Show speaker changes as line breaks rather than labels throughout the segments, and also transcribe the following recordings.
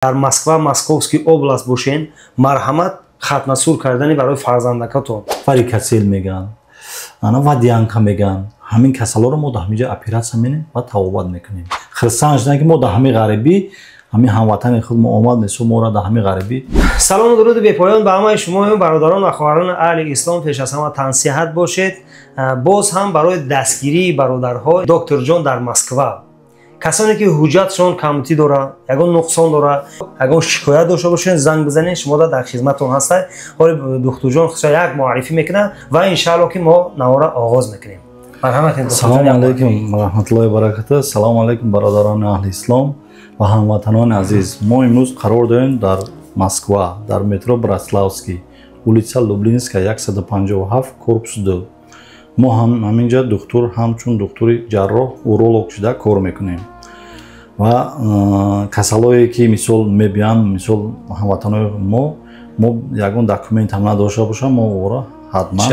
در مسکو ماسکوفسکی област бошен марҳамат хатнасур кардани барои фарзандакатон
варикосел меган ана вадянка меган ҳамин касалоро мо дар ҳамиҷа оператсия менем ва табобат мекунем хирсанҷ ки мо дар ҳамин ғарибӣ ҳамин ҳамватани худ мо омад месо мора дар ҳамин ғарибӣ.
салому дуруди бепоён ба ҳамаи шумо бародарон ва хоҳарони аҳли ислом пеш аз ҳама тансиҳат бошед. боз ҳам барои дастгирии бародарҳо докторҷон дар Москва касоне ки ҳуҷҷатшон камтӣ дора ягон нуқсон дора ягон шикоят дошта бошед занг бизанед шумо дар хизматон ҳастед. ҳоли духтурҷон як муаррифӣ мекунад ва иншаалло ки мо навора оғоз мекунем.
салому алайкум ва раҳматуллоҳи ва баракатуҳ. салому алайкум бародарони аҳли ислом ва ҳамватанони азиз. мо имрӯз қарор дорем дар Москва дар метро Братславский улица Люблинская 157 корпус 2. мо ҳаминҷа духтур ҳамчун духтури ҷарроҳ уролог шуда кор мекунем ва касалое ки мисол мебиёнд мисол ҳамватанои мо ягон документ ҳам надошта боша мо ора ҳатман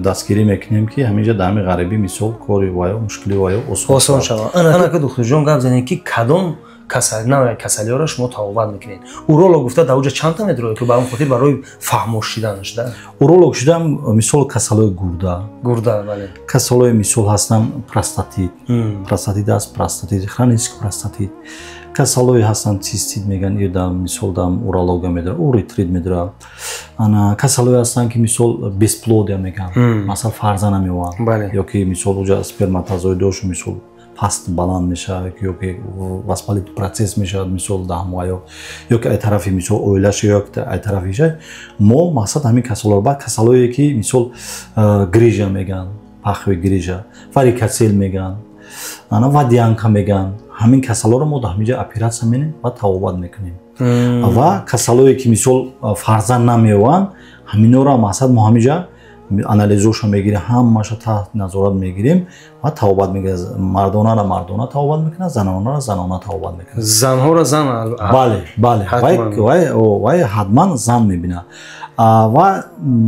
дастгирӣ мекунем ки ҳаминҷа дар ҳамин ғарибӣ мисол кори ваё мушкили ваё осон
шавад. анака духтурҷон гап занед ки кадом касалиёро шумо табобат мекунед. уролог гуфта дар уҷа чанд та метро ки ба он хотир барои фаҳмош шиданаш да
уролог шуда мисол касалои гурда
бале
касалои мисол ҳастан простатит аст простатит хронический простатит касалои ҳастан цистит меган дар мисол дар урология медорад уретрит медорад ана касалои ҳастан ки мисол бесплодия меган масал фарзанд намеовад ё ки мисол уҷа сперматозоидош мисол паст баланд мешавад ё ки воспалитный процесс мешавад мисол даҳмоё ё ки ай тарафи мисол оилаш ё ки ай тарафиша мо мақсад ҳамин касалоро баъд касалое ки мисол грижа меган пахви грижа варикосел меган ана вадянка меган ҳамин касалоро мо дар ҳамиҷа оператсия менем ва табобат мекунем ва касалое ки мисол фарзанд намеованд ҳаминора мақсад мо ҳамиҷа анализоша мегирем ҳамаша таҳт назорат мегирем ва табобат мекунем мардонара мардона табобат мекунад занонара занона табобат мекунад
занҳоро зан
бале вай ҳатман зан мебинад ва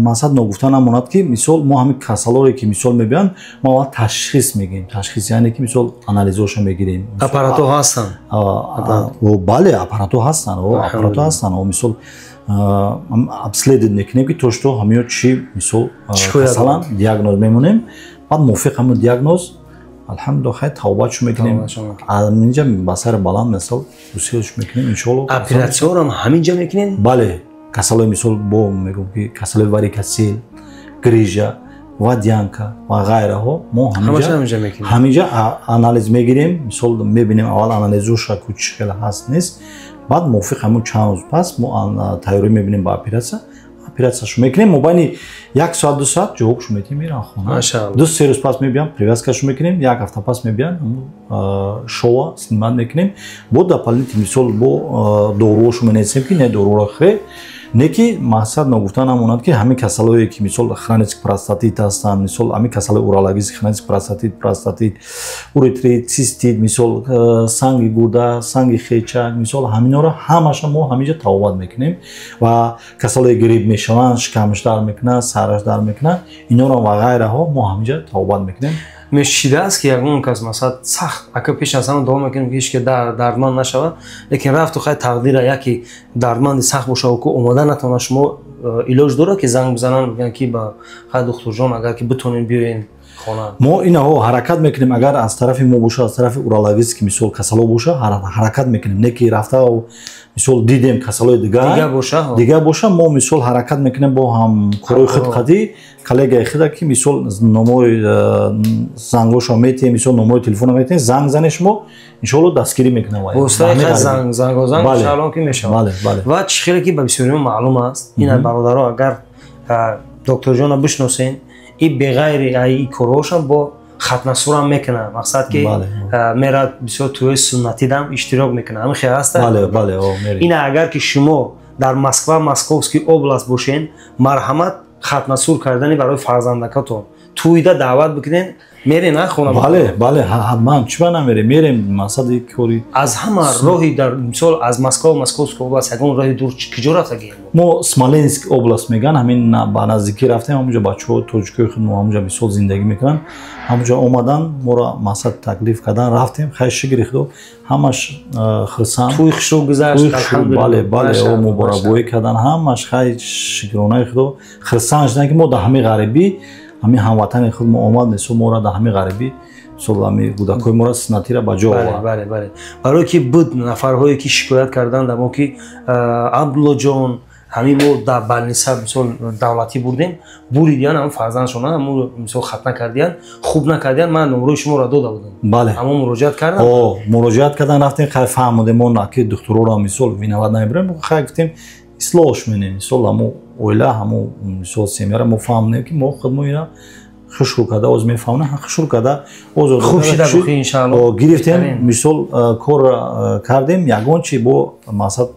мақсад ногуфта намонад ки мисол мо ҳамин касалоре ки мисол мебиёнд мо аввал ташхис мегирем ташхис яъне ки мисол анализоша мегирем
аппаратҳо ҳастан
бале аппаратҳо ҳастан мисол обследит мекунем ки то что ҳамиё чӣ мисол масалан диагноз мемонем баъд мувофиқ ҳамин диагноз алҳамдулилла хай табобатшо мекунем ҳаминҷа ба сайри баланд мисол дусиёш мекунем иншоалло
оператсияро ҳаминҷа мекунем
бале касалои мисол бо мегӯм ки касалои варикосел грижа вадянка ва ғайраҳо мо ҳаминҷа анализ мегирем мисол мебинем аввал анализоша ку чӣ хел ҳаст нест баъд мувофиқ ҳамун чанд рӯз пас мо тайёрӣ мебинем ба оператсияшо мекунем мо байни 1 соат 2 соат ҷавобшо метем миран хона 2-3 рӯз пас мебиям привязкашо мекунем 1 ҳафта пас мебиям шоа снимат мекунем бо дополнитель мисол бо доруошо менависем ки не доруро хӯре не ки мақсад нагуфта намонад ки ҳамин касалое ки мисол хронический простатит ҳастанд мисол ҳамин касалои урологический хронический простатит уретрит цистит мисол санги гурда санги хечак мисол ҳаминора ҳамаша мо ҳамиҷа табобат мекунем ва касалое грипп мешаванд шикамаш дар мекунад сараш дар мекунад иноро ва ғайраҳо мо ҳамиҷа табобат мекунем.
мешидааст ки ягон кас масалан сахт ака пеш аз ҳама дуо мекунем ки ҳеч ки дардманд нашавад лекин рафту хай тақдира яке дардманди сахт бошаву ки омода натавонад шумо илоҷ дорад ки занг бизананд бигӯянд ки ба хай духтурҷон агар ки битонем биёен хона
мо инаҳо ҳаракат мекунем агар аз тарафи мо боша аз тарафи урологический мисол касало боша ҳаракат мекунем не ки рафта мисол дидем касалои дигар боша мо мисол ҳаракат мекунем бо ҳамкорои хидқатӣ коллегаи хида ки мисол номои зангоша метем мисол номои телефона метем занг зане шумо иншоалло дастгирӣ мекунем
зангозанг ки мешавад ва чӣ хеле ки ба бисёриҳо маълум аст ина бародаро агар докторҷона бишносен и беғайри ай корҳошам бо хатнасурам мекунад мақсад ки мерад бисёр тӯи суннатидам иштирок мекунад ҳамин хел аст ина агар ки шумо дар Москва московский област бошен марҳамат хатнасур кардани барои фарзандакатон тӯйда даъват бикунед میری نه خونه؟
بله من چرا نمیریم؟ میریم مقصد کاری
از همه راهی در مثال از مسکو اوبلاست یگان راهی دور کجا رفتگی؟
ما اسمالینسک اوبلاست میگن، همین با نزدیکی رفتیم، همونجا بچه‌ها توجکوی خود همونجا مثال زندگی میکنن، همونجا اومدن ما را مقصد تکلیف کردن رفتیم، خیلی شگرفت و همش خرسان
توی خشو گذشت
الحمدلله. بله او مبارکبایی کردن همش خیلی شگرانه خود خرسان شدن که ما در همین غریبی همین هموطن خود ما اومد مثل ما را در همین غریبی سلامی کودکای ما را سنتی را بجا
آورد. بله برای که بود نفرهایی که شکایت کردن در ما که عبدالله جان همین ما در بلنیسه مثال دولتی بردیم بریدین هم فرزندشون هم مثال خط نکردین خوب نکردین، من نمره شما را داده بودم.
بله
اما
مراجعت کردن رفتیم خیلی فهمیدیم ما که دکترا را مثال وینود نمیبریم خیلی گفتیم اصلاحش می‌کنیم مثال همو اویلا همو مثال سیمیرا ما فهمیدیم که ما خود میرا خشو کرده از میفهمه خشو کرده از
خوب شده بخیر ان شاء الله
گرفتیم مثال کار کردیم یگان چی با مقصد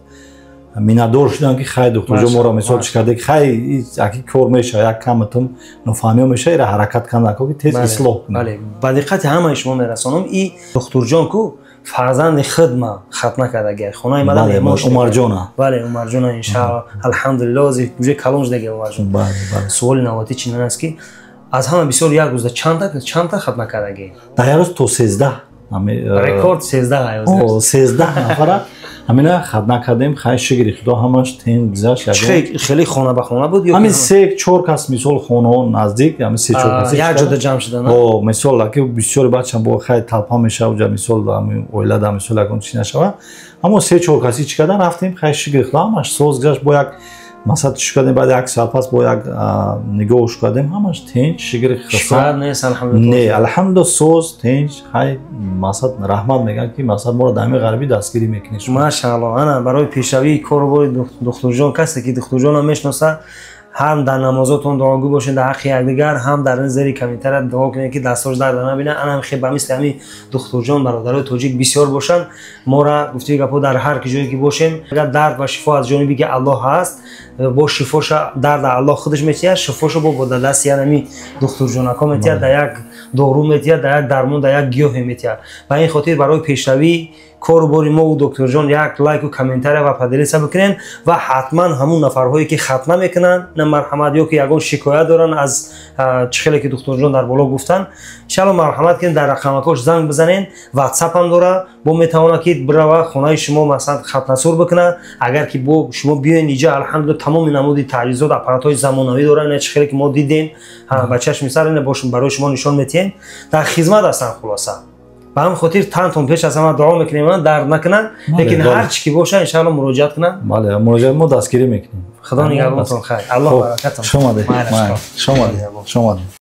مینادور شدن که خیلی دکتر جو ما را مثال کرده که خیلی اکی کار میشه یک کمتون نفهمی میشه ایره حرکت کنه که تیز اصلاح کنه.
بله با دقت همه شما میرسانم این دکتر جان کو فرزند خدمه ختم کرده خونه مدام
ایماش عمر جان.
بله عمر جان ان شاء الله الحمدلله از میشه کلامش دیگه عمر جان.
بله
سوال نواتی چی است که از همه بسیار یک روز چند تا ختم کرده
در یک روز تو 13
رکورد 13
13 نفر همینا خدمت کردیم خیلی شگری خدا همش تیم گذشت
خیلی خانه به خانه بود یا
همین 3-4 کس مثال خانه نزدیک همین 3-4 کس
یک جا جمع شدن
مثال که بسیار بچه با خیلی طلبها میشه و مثال همین اولاد مثال اگه چی نشه اما 3-4 کسی چی کردن رفتیم خیلی شگری خدا همش سوز گذشت با یک مثلا چی کردیم بعد یک سال پس با یک نگاهش کردیم همش تنج شگری خدا
نیست الحمدلله
نه الحمدلله سوز تنج خیلی مثلا رحمت میگن که مثلا ما را دمی غربی دستگیری میکنیم
ماشاءالله. انا برای پیشروی کار دکتر جان کسی که دکتر جان میشناسه هم در نمازاتون دعاگو باشین در حق یکدیگر هم در نظر کمیتر دعا کنین که دستاش درد نبینه. انا خیلی به مثل همین دکتر جان برادرای توجیک بسیار باشن ما را گفتی گپا در هر جایی که باشیم اگر درد و شفا از جانبی که الله هست با شفاش درد الله خودش میتیه شفاشو با دست یعنی دکتر جان ها میتیه در یک دارو میتیه در یک درمان در یک گیاه میتیه. به این خاطر برای پیشروی کار باری ما و دکتر جان یک لایک و کامنتار و پادریسا بکنین و حتما همون نفرهایی که ختم میکنن نه مرحمت یا که یگان شکایت دارن از چخیلی که دکتر جان در بالا گفتن ان شاء الله مرحمت کنین در رقمکاش زنگ بزنین واتساپ هم داره با میتونه که برای خونه شما مثلا خط نصور بکنه اگر که با شما بیاین اینجا الحمدلله تمام نمودی تجهیزات اپارات‌های زمانوی دارن نه چخیلی که ما دیدیم بچه‌اش میسرن باشون برای شما نشون میتین در خدمت هستن. خلاصه به هم خاطر تنتون پیش از همه دعا میکنیم درد نکنن لیکن هر چی که باشه ان شاء الله مراجعت کنن.
بله مراجعت ما دستگیری میکنیم.
خدا نگهدارتون خیر. الله برکتتون.
شما ده